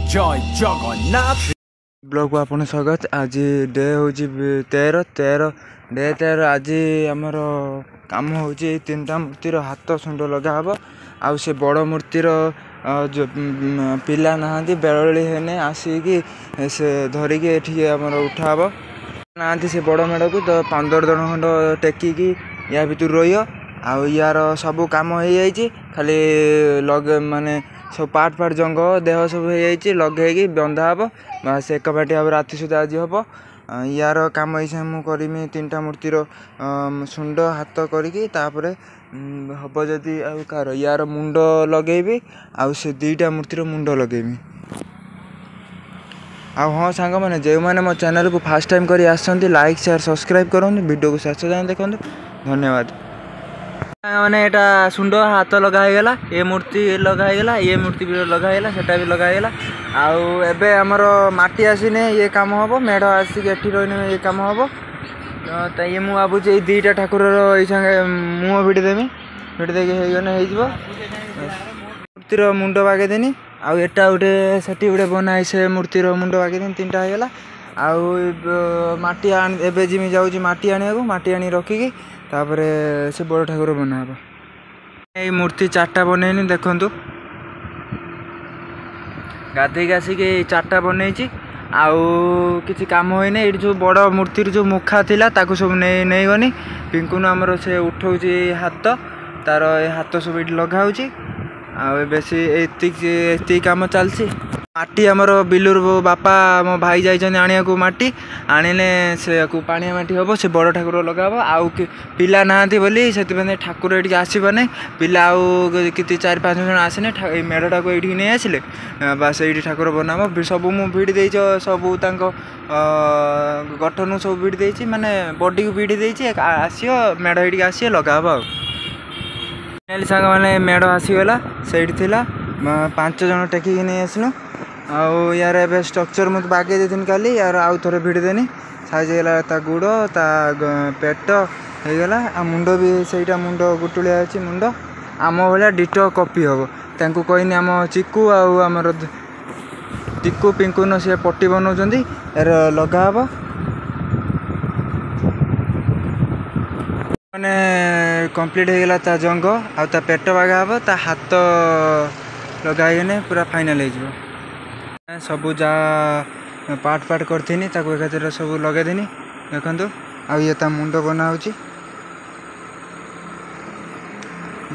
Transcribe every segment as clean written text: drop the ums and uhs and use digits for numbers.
जय जगन्नाथ ब्लॉग को आपन स्वागत। आज डे हूँ 13 आज आमर कम हो तीन टा मूर्तिर हाथ सुंड लगा हे आउ से बड़ मूर्तिर जो पिला ना बेली हेने आसिकी से धरिकी ये आमर उठा हे ना से बड़ मेढ़ को तो 15 जन खंड टेकिकी या भर रही आउ यार सब कम हो खाली लगे माने सब पार्ट पार्ट जंग देह सब हो लगे बंधा हे बास एक पाटी हम राति सुधा आज हम यार कम हिसाब मुझे तीन टा मूर्तिर सुंड हाथ कर हम जदि कार यार मुंड लगेबी आउ से दुईटा मूर्तिर मुंड लगेबी। हाँ सांग मैंने जो मैंने मो चैनल को फास्ट टाइम कर आसती लाइक शेयर सब्सक्राइब करूँ वीडियो को शेष जाए देखो धन्यवाद। मैंने यहाँ सुंड हाथ लगाईगला ये मूर्ति लगाईगला ये मूर्ति भी लगाईगला सेटा भी लगाईगला आउ एबे हमर माटी आसीने ये काम हम मेढ़ आसिक एठी रही ये काम हम तो ये मुझे भावुँ ये दुईटा ठाकुर ये मुँह भिड़ी देमी भिड़ी देगी हो मूर्तिर मुंड बागेदेनी आउ एटा गोटे सेठी गोटे बनाई से मूर्तिर मुंड बागेदेनी तीन टा होगा आउ माटी एबे जिमी जाऊँ माटी आने माटी आनी रखिकी तापर से बड़ ठाकुर बना ये मूर्ति चार्टा बनईनी देखु गाधेक आसिक चार्टा बनई आउ किसी काम होने ये जो बड़ मूर्ति जो मुखा थिला ताकू सब नहीं गनी पिंकुन आमर से उठाऊ हाथ तार हाथ सब ये लगाऊ बेसी ये काम चलती माटी आमर बिलुर बापा मो भाई जाइछन आनिया को माटी आनिले से पानिया माटी हम से बड़ ठाकुर लगाब आउ पिला नाहांती बोली से ठाकुर ये आसबाने पिला आउ कि 4-5 जन आसने मेढ़टा को ये नहीं आसिले बास ये ठाकुर बनाब सब मु भिड़ी दे सबू गठन सब भिड़ी दे माने बॉडी को भिड़ी दे आसियो मेढ़ ये आसिए लगाब सांग मैंने मेढ़ आसीगला से 5 जन टेकिकी नहीं आसनु आउ यार ए स्ट्रक्चर मुझे बागे देनी काली यार आउ थे भिड़ी देनी साइज है ता गुड़ ता पेट होगला आ मुंड भी सहीटा मुंड गुटुलिया अच्छी मुंड आम भाया डिटो कॉपी हम तांको कहनी आम चिकू आमर चिकू पिंकुन सी पट्टी बनाऊँ यार लगा हे मैंने कंप्लीट होगला ता जंग आ पेट बागा हे ता हाथ लगाईने पूरा फाइनाल हो सबू जा पार्ट पार्ट करथी एकातिर सब लगेदेनी देखु आउ ये मुंड बना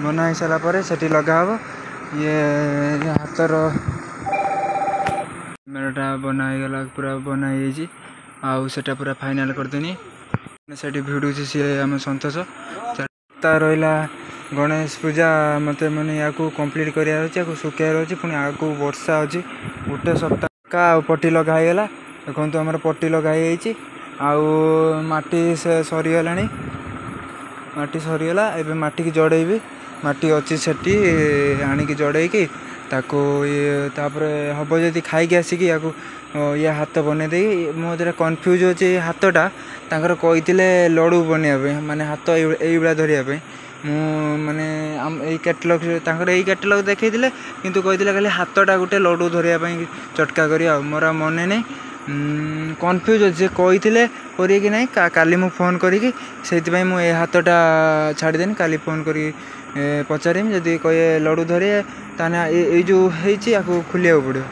बना सारापर से लगा ये हाथर मेढ़टा बनाईगला पूरा बनाई आउ सेटा पूरा फाइनाल करदेनी से भिड़ू सी आम सतोष रहा गणेश पूजा मत मैंने या कम्प्लीट कर सुखार अच्छे पुणी आगे वर्षा अच्छी गोटे सप्ताह पट्टी लगाईगला देखो आम पट्टी लगाई आउ माटी से सरीगला माटी सरीगला एवं माटी की जड़ेबी माटी अच्छी सेठी आणिकी जड़ेकी ताको ये तापर हम जदि खाई आसिक ये हाथ बन दे मुझे कन्फ्यूज अच्छे हाथटा तांकर कही लड़ू बनवाई माने हाथ ये धरवाई मु माने यही कैटलग यही कैटलग देखते किंतु कही खाली हाथटा गोटे लड्डू धरवाई चटका कर मोर मन नहीं कन्फ्यूज अच्छे कही करी ना काली मु फोन करी मुझे हाथटा छाड़देनी काली फोन करी पचारमी जदि कहे लड्डू धरे ताने ये जो है खुलिया पड़ो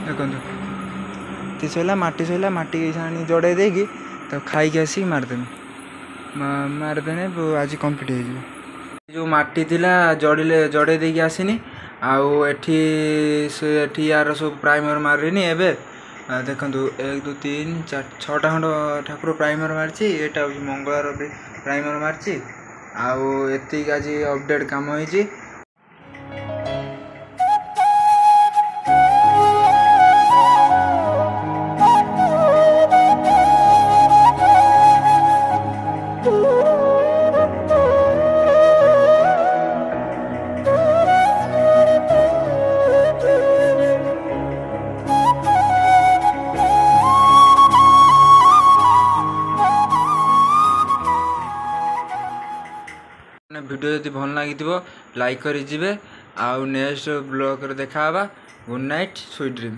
देखो सैला माटी छाणी जड़े देगी तो खाई आसिक मारदेमी मारदेने आज कंप्लीट हो जो माटी थिला जड़े देकी आसनी आउ एठी यार सब प्राइमर मारिनी एबे देखु 1 2 3 4 6टा खंड ठाकुर प्राइमर मारची एटा मंगलार भी प्राइमर मारची आउ एतिक आज अपडेट काम होईची वीडियो यदि भल लगी लाइक कर आउ नेक्स्ट ब्लॉग रे देखा गुड नाइट स्वीट ड्रीम।